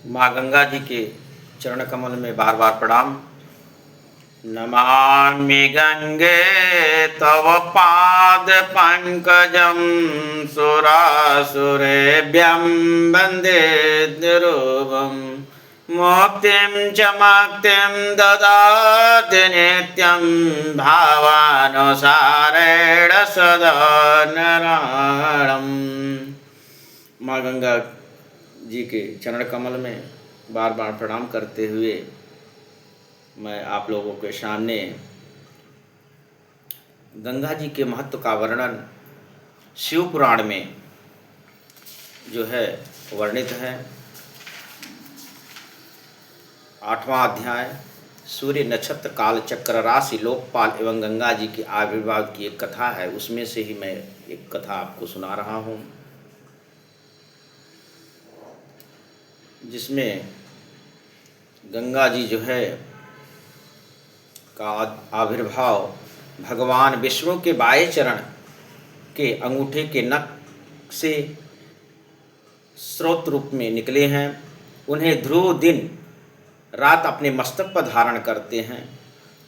माँ गंगा जी के चरण कमल में बार बार प्रणाम। नमामि गंगे तव पाद पंकजं सुरासुरेभ्यं वन्दे द्विरूपं मुक्तिं च मुक्तिं ददाति नित्यं भावानुसारेण सदा नारायणम्। माँ गंगा जी के चरण कमल में बार बार प्रणाम करते हुए मैं आप लोगों के सामने गंगा जी के महत्व का वर्णन शिव पुराण में जो है वर्णित है। 8वां अध्याय सूर्य नक्षत्र काल चक्र राशि लोकपाल एवं गंगा जी के आविर्भाव की एक कथा है। उसमें से ही मैं एक कथा आपको सुना रहा हूँ, जिसमें गंगा जी जो है का आविर्भाव भगवान विष्णु के बाएं चरण के अंगूठे के नख से स्रोत रूप में निकले हैं। उन्हें ध्रुव दिन रात अपने मस्तक पर धारण करते हैं।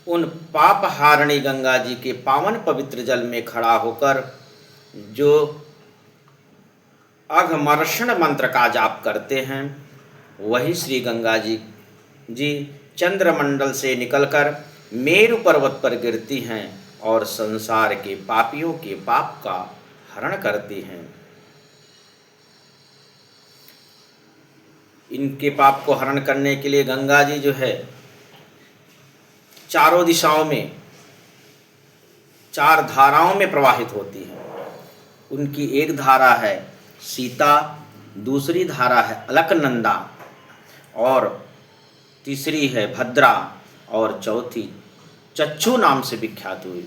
उन पाप हारिणी गंगा जी के पावन पवित्र जल में खड़ा होकर जो अघमर्षण मंत्र का जाप करते हैं, वही श्री गंगा जी चंद्रमंडल से निकलकर मेरु पर्वत पर गिरती हैं और संसार के पापियों के पाप का हरण करती हैं। इनके पाप को हरण करने के लिए गंगा जी जो है चारों दिशाओं में 4 धाराओं में प्रवाहित होती हैं। उनकी एक धारा है सीता, दूसरी धारा है अलकनंदा, और तीसरी है भद्रा, और चौथी चच्चू नाम से विख्यात हुई।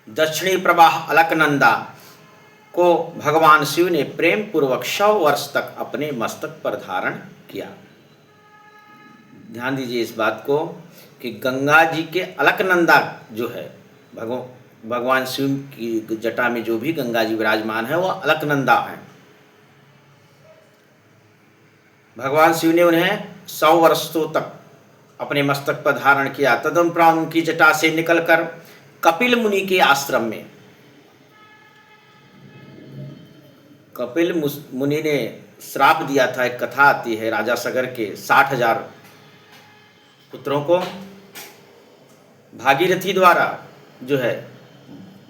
दक्षिणी प्रवाह अलकनंदा को भगवान शिव ने प्रेम पूर्वक 100 वर्ष तक अपने मस्तक पर धारण किया। ध्यान दीजिए इस बात को कि गंगा जी के अलकनंदा जो है भगवान शिव की जटा में जो भी गंगा जी विराजमान है वह अलकनंदा है। भगवान शिव ने उन्हें 100 वर्षों तक अपने मस्तक पर धारण किया। तदुपरांत उनकी जटा से निकलकर कपिल मुनि के आश्रम में कपिल मुनि ने श्राप दिया था। एक कथा आती है राजा सगर के 60,000 पुत्रों को भागीरथी द्वारा जो है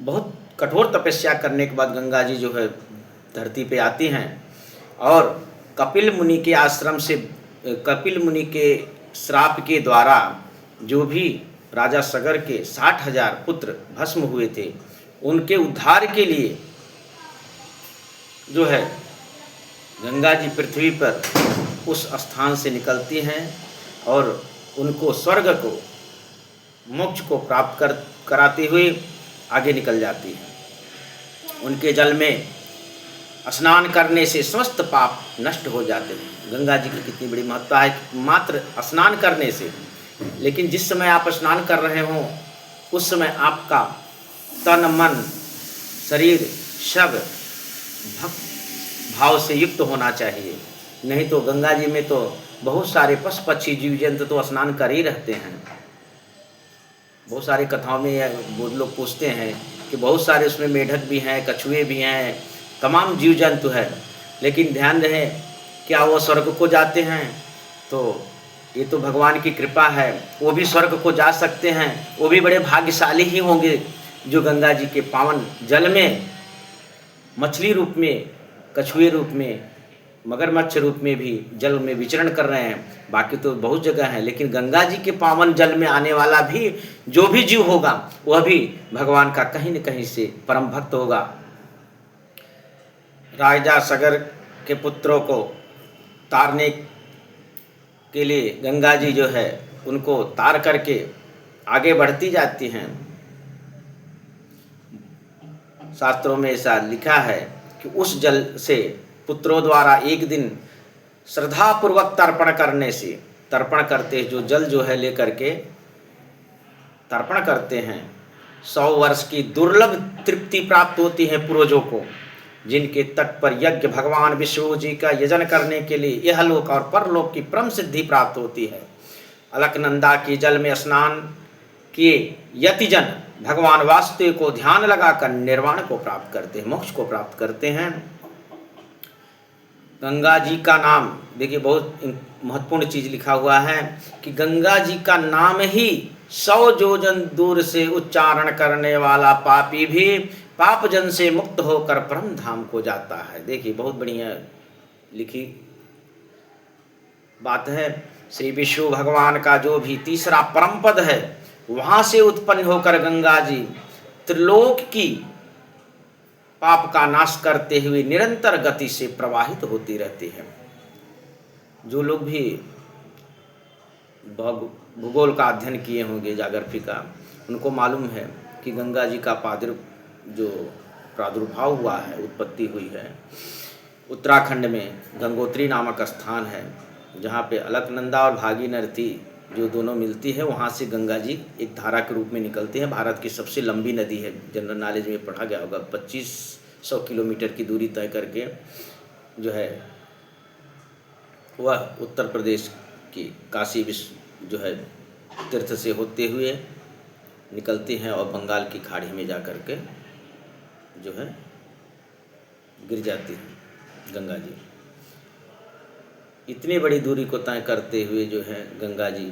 बहुत कठोर तपस्या करने के बाद गंगा जी जो है धरती पे आती हैं और कपिल मुनि के आश्रम से कपिल मुनि के श्राप के द्वारा जो भी राजा सगर के 60,000 पुत्र भस्म हुए थे, उनके उद्धार के लिए जो है गंगा जी पृथ्वी पर उस स्थान से निकलती हैं और उनको स्वर्ग को मोक्ष को प्राप्त कराते हुए आगे निकल जाती हैं। उनके जल में स्नान करने से समस्त पाप नष्ट हो जाते हैं। गंगा जी की कितनी बड़ी महत्ता है, मात्र स्नान करने से। लेकिन जिस समय आप स्नान कर रहे हों उस समय आपका तन मन शरीर सब भक्त भाव से युक्त होना चाहिए। नहीं तो गंगा जी में तो बहुत सारे पशु पक्षी जीव जंतु तो स्नान कर ही रहते हैं। बहुत सारी कथाओं में वो लोग पूछते हैं कि बहुत सारे उसमें मेढक भी हैं, कछुए भी हैं, तमाम जीव जंतु है। लेकिन ध्यान रहे क्या वो स्वर्ग को जाते हैं? तो ये तो भगवान की कृपा है, वो भी स्वर्ग को जा सकते हैं। वो भी बड़े भाग्यशाली ही होंगे जो गंगा जी के पावन जल में मछली रूप में, कछुए रूप में, मगरमच्छ रूप में भी जल में विचरण कर रहे हैं। बाकी तो बहुत जगह है, लेकिन गंगा जी के पावन जल में आने वाला भी जो भी जीव होगा वह भी भगवान का कहीं न कहीं से परम भक्त होगा। राजा सगर के पुत्रों को तारने के लिए गंगा जी जो है उनको तार करके आगे बढ़ती जाती हैं। शास्त्रों में ऐसा लिखा है कि उस जल से पुत्रों द्वारा एक दिन श्रद्धापूर्वक तर्पण करने से, तर्पण करते जो जल जो है लेकर के तर्पण करते हैं, 100 वर्ष की दुर्लभ तृप्ति प्राप्त होती है पूर्वजों को। जिनके तट पर यज्ञ भगवान विष्णु जी का यजन करने के लिए इहलोक और परलोक की परम सिद्धि प्राप्त होती है। अलकनंदा के जल में स्नान किए यतिजन भगवान वासुदेव को ध्यान लगाकर निर्वाण को प्राप्त करते हैं, मोक्ष को प्राप्त करते हैं। गंगा जी का नाम देखिए, बहुत महत्वपूर्ण चीज लिखा हुआ है कि गंगा जी का नाम ही 100 योजन दूर से उच्चारण करने वाला पापी भी पाप जन से मुक्त होकर परम धाम को जाता है। देखिए बहुत बढ़िया लिखी बात है। श्री विष्णु भगवान का जो भी तीसरा परम पद है, वहां से उत्पन्न होकर गंगा जी त्रिलोक की पाप का नाश करते हुए निरंतर गति से प्रवाहित होती रहती है। जो लोग भी भूगोल का अध्ययन किए होंगे, ज्योग्राफी का, उनको मालूम है कि गंगा जी का जो प्रादुर्भाव हुआ है, उत्पत्ति हुई है, उत्तराखंड में गंगोत्री नामक स्थान है, जहाँ पे अलकनंदा और भागीरथी जो दोनों मिलती है, वहाँ से गंगा जी एक धारा के रूप में निकलती है। भारत की सबसे लंबी नदी है, जनरल नॉलेज में पढ़ा गया होगा। 2500 किलोमीटर की दूरी तय करके जो है वह उत्तर प्रदेश की काशी विश्व जो है तीर्थ से होते हुए निकलती हैं और बंगाल की खाड़ी में जा कर के जो है गिर जाती है गंगा जी। इतनी बड़ी दूरी को तय करते हुए जो है गंगा जी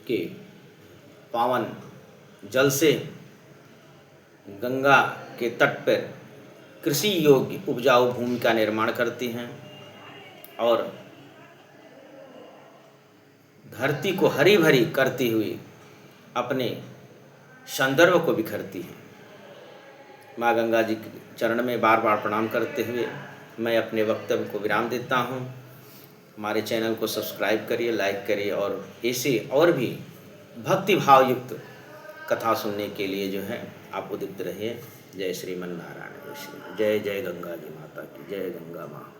के पावन जल से गंगा के तट पर कृषि योग्य उपजाऊ भूमि का निर्माण करती हैं और धरती को हरी भरी करती हुई अपने सौंदर्य को बिखरती हैं। माँ गंगा जी के चरण में बार बार प्रणाम करते हुए मैं अपने वक्तव्य को विराम देता हूँ। हमारे चैनल को सब्सक्राइब करिए, लाइक करिए और ऐसे और भी भक्ति भाव युक्त कथा सुनने के लिए जो है आप उदित रहिए। जय श्रीमन नारायण, जय श्री जय जय गंगा जी माता की जय, गंगा माँ।